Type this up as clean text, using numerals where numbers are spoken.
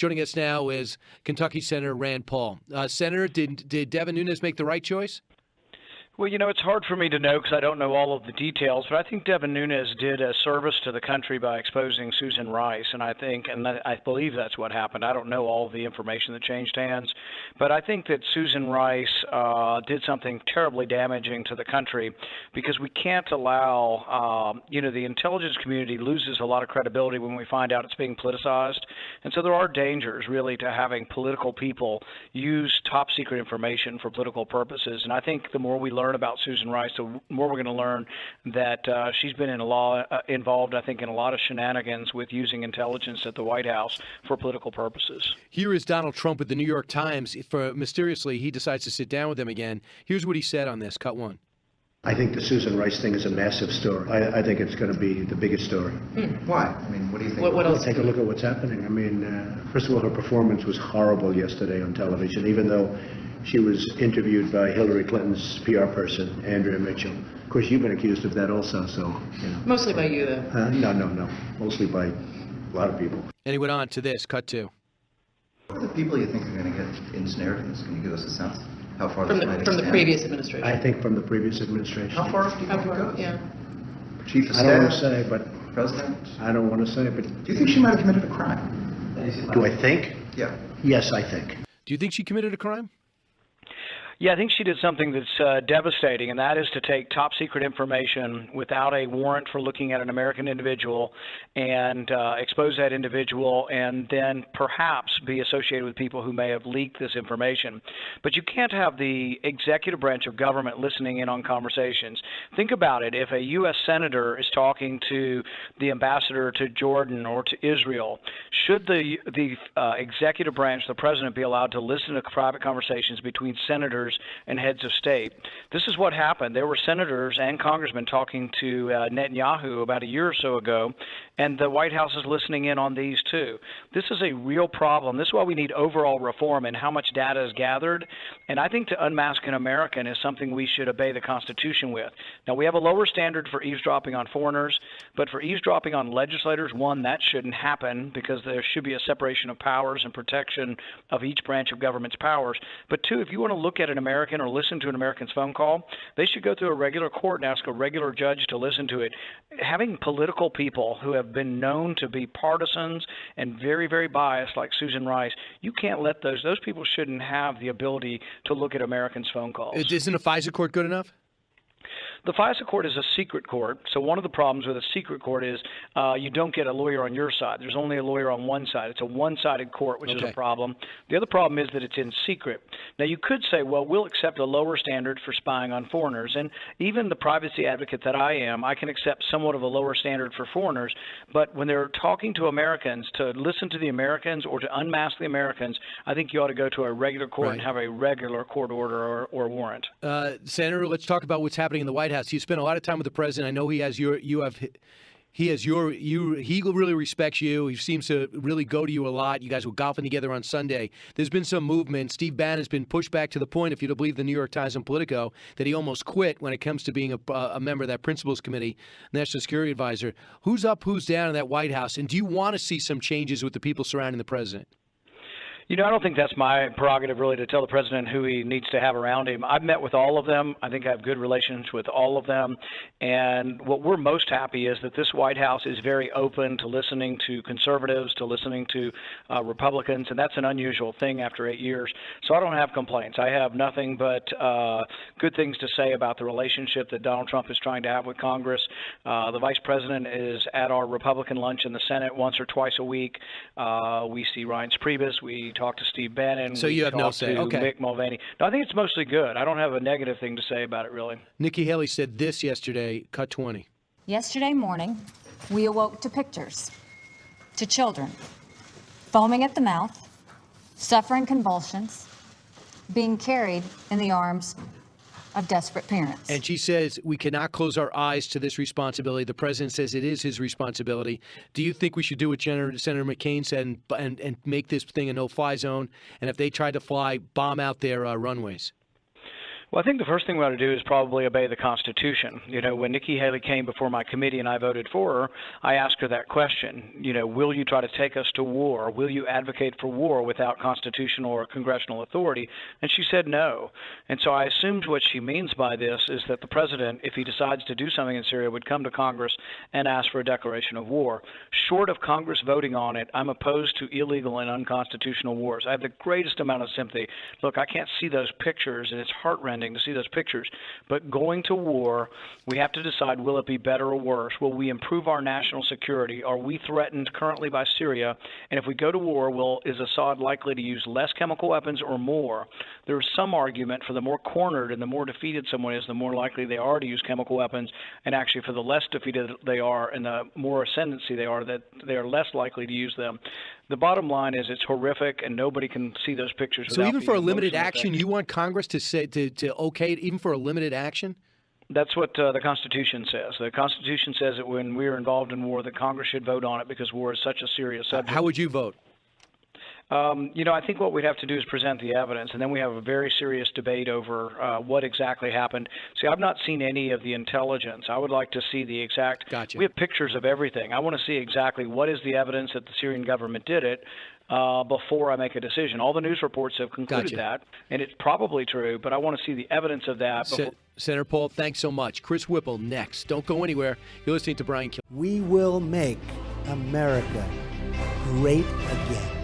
Joining us now is Kentucky Senator Rand Paul. Senator, did Devin Nunes make the right choice? Well, it's hard for me to know because I don't know all of the details, but I think Devin Nunes did a service to the country by exposing Susan Rice, and I believe that's what happened. I don't know all of the information that changed hands, but I think that Susan Rice did something terribly damaging to the country because we can't allow, the intelligence community loses a lot of credibility when we find out it's being politicized, and so there are dangers really to having political people use top secret information for political purposes, and I think the more we learn about Susan Rice, the more we're going to learn that she's been involved, I think, in a lot of shenanigans with using intelligence at the White House for political purposes. Here is Donald Trump with the New York Times. Mysteriously, he decides to sit down with them again. Here's what he said on this. Cut one. I think the Susan Rice thing is a massive story. I think it's going to be the biggest story. Why? I mean, what do you think? What else? Take a look at what's happening. I mean, first of all, her performance was horrible yesterday on television, even though she was interviewed by Hillary Clinton's PR person, Andrea Mitchell. Of course, you've been accused of that also, so, Mostly by you, though. No. Mostly by a lot of people. And he went on to this. Cut two. What are the people you think are going to get ensnared in this? Can you give us a sense? How far from the previous administration? I think from the previous administration. How far do you think it goes? Yeah. Chief of Staff? I don't want to say, but... President? I don't want to say, but... Do you think she might have committed a crime? Do I think? Yeah. Yes, I think. Do you think she committed a crime? Yeah, I think she did something that's devastating, and that is to take top secret information without a warrant for looking at an American individual and expose that individual and then perhaps be associated with people who may have leaked this information. But you can't have the executive branch of government listening in on conversations. Think about it. If a U.S. senator is talking to the ambassador to Jordan or to Israel, should the executive branch, the president, be allowed to listen to private conversations between senators and heads of state? This is what happened. There were senators and congressmen talking to Netanyahu about a year or so ago, and the White House is listening in on these too. This is a real problem. This is why we need overall reform in how much data is gathered, and I think to unmask an American is something we should obey the Constitution with. Now, we have a lower standard for eavesdropping on foreigners, but for eavesdropping on legislators, one, that shouldn't happen because there should be a separation of powers and protection of each branch of government's powers. But two, if you want to look at an American or listen to an American's phone call, they should go through a regular court and ask a regular judge to listen to it. Having political people who have been known to be partisans and very, very biased like Susan Rice, you can't let those people shouldn't have the ability to look at Americans' phone calls. Isn't a FISA court good enough? The FISA court is a secret court, so one of the problems with a secret court is you don't get a lawyer on your side. There's only a lawyer on one side. It's a one-sided court, which is a problem. The other problem is that it's in secret. Now, you could say, well, we'll accept a lower standard for spying on foreigners, and even the privacy advocate that I am, I can accept somewhat of a lower standard for foreigners, but when they're talking to Americans, to listen to the Americans or to unmask the Americans, I think you ought to go to a regular court and have a regular court order or warrant. Senator, let's talk about what's happening in the White House. You spent a lot of time with the president. I know he really respects you. He seems to really go to you a lot. You guys were golfing together on Sunday. There's been some movement. Steve Bannon has been pushed back to the point, if you don't believe the New York Times and Politico, that he almost quit when it comes to being a member of that Principals Committee, National Security Advisor. Who's up, who's down in that White House? And do you want to see some changes with the people surrounding the president? I don't think that's my prerogative, really, to tell the president who he needs to have around him. I've met with all of them. I think I have good relations with all of them. And what we're most happy is that this White House is very open to listening to conservatives, to listening to Republicans, and that's an unusual thing after 8 years. So I don't have complaints. I have nothing but good things to say about the relationship that Donald Trump is trying to have with Congress. The vice president is at our Republican lunch in the Senate once or twice a week. We see Reince Priebus. We talk to Steve Bannon. So you have no say. Okay. Mick Mulvaney. No, I think it's mostly good. I don't have a negative thing to say about it, really. Nikki Haley said this yesterday, cut 20. Yesterday morning, we awoke to pictures, to children foaming at the mouth, suffering convulsions, being carried in the arms of desperate parents. And she says we cannot close our eyes to this responsibility. The president says it is his responsibility. Do you think we should do what Senator McCain said and make this thing a no-fly zone? And if they tried to fly, bomb out their runways? Well, I think the first thing we ought to do is probably obey the Constitution. You know, when Nikki Haley came before my committee and I voted for her, I asked her that question. You know, will you try to take us to war? Will you advocate for war without constitutional or congressional authority? And she said no. And so I assumed what she means by this is that the president, if he decides to do something in Syria, would come to Congress and ask for a declaration of war. Short of Congress voting on it, I'm opposed to illegal and unconstitutional wars. I have the greatest amount of sympathy. Look, I can't see those pictures, and it's heart-rending to see those pictures. But going to war, we have to decide, will it be better or worse? Will we improve our national security? Are we threatened currently by Syria? And if we go to war, is Assad likely to use less chemical weapons or more? There is some argument for the more cornered and the more defeated someone is, the more likely they are to use chemical weapons. And actually, for the less defeated they are and the more ascendancy they are, that they are less likely to use them. The bottom line is it's horrific, and nobody can see those pictures. So even for a limited emotional action, effect. you want Congress to say to okay it, even for a limited action? That's what the Constitution says. The Constitution says that when we are involved in war, that Congress should vote on it because war is such a serious subject. How would you vote? You know, I think what we'd have to do is present the evidence, and then we have a very serious debate over what exactly happened. See, I've not seen any of the intelligence. I would like to see the exact. Gotcha. We have pictures of everything. I want to see exactly what is the evidence that the Syrian government did it before I make a decision. All the news reports have concluded Gotcha. that, and it's probably true, but I want to see the evidence of that before. Senator Paul, thanks so much. Chris Whipple next. Don't go anywhere. You're listening to Brian Kilmeade. We will make America great again.